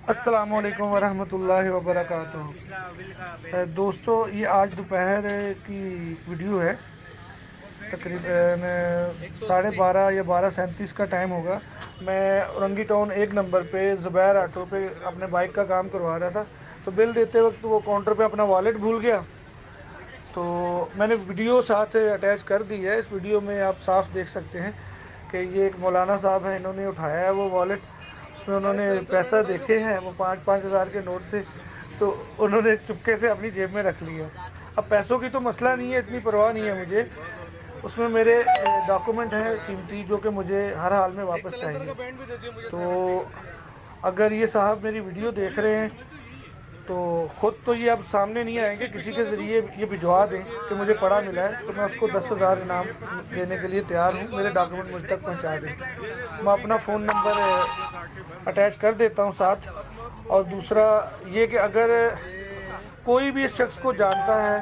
अस्सलामुअलैकुम वरहमतुल्लाहि वबरकातुहू। दोस्तों, ये आज दोपहर की वीडियो है। तकरीबन 12:30 या 12:37 का टाइम होगा। मैं औरंगी टाउन 1 नंबर पे ज़ुबैर ऑटो पे अपने बाइक का काम करवा रहा था, तो बिल देते वक्त वो काउंटर पे अपना वॉलेट भूल गया। तो मैंने वीडियो साथ अटैच कर दी है। इस वीडियो में आप साफ देख सकते हैं कि ये एक मौलाना साहब हैं, इन्होंने उठाया है वो वॉलेट। उसमें उन्होंने पैसा देखे हैं, वो 5-5 हज़ार के नोट थे, तो उन्होंने चुपके से अपनी जेब में रख लिया। अब पैसों की तो मसला नहीं है, इतनी परवाह नहीं है मुझे। उसमें मेरे डॉक्यूमेंट हैं कीमती, जो कि मुझे हर हाल में वापस चाहिए। तो अगर ये साहब मेरी वीडियो देख रहे हैं तो ख़ुद तो ये अब सामने नहीं आएंगे, किसी के ज़रिए ये भिजवा दें कि मुझे पड़ा मिला है, तो मैं उसको 10,000 इनाम देने के लिए तैयार हूँ। मेरे डॉक्यूमेंट मुझ तक पहुँचा दें। मैं अपना फ़ोन नंबर अटैच कर देता हूँ साथ। और दूसरा ये कि अगर कोई भी इस शख्स को जानता है,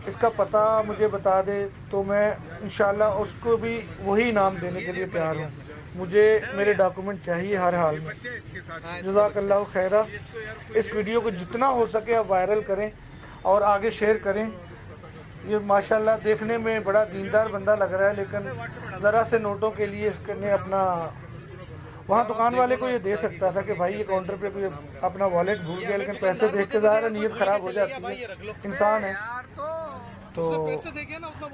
इसका पता मुझे बता दे, तो मैं इंशाल्लाह उसको भी वही इनाम देने के लिए तैयार हूँ। मुझे मेरे डॉक्यूमेंट चाहिए हर हाल में। जज़ाकल्लाहु खैरा। इस वीडियो को जितना हो सके आप वायरल करें और आगे शेयर करें। ये माशाल्लाह देखने में बड़ा दीनदार बंदा लग रहा है, लेकिन ज़रा से नोटों के लिए इसने अपना, वहाँ दुकान वाले को ये दे सकता था कि भाई ये काउंटर पे कोई अपना वॉलेट भूल गया, लेकिन पैसे देख के ज़ाहिर है नीयत ख़राब हो जाती है, इंसान है। तो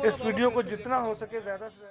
इस वीडियो को जितना हो सके ज़्यादा से ज़्यादा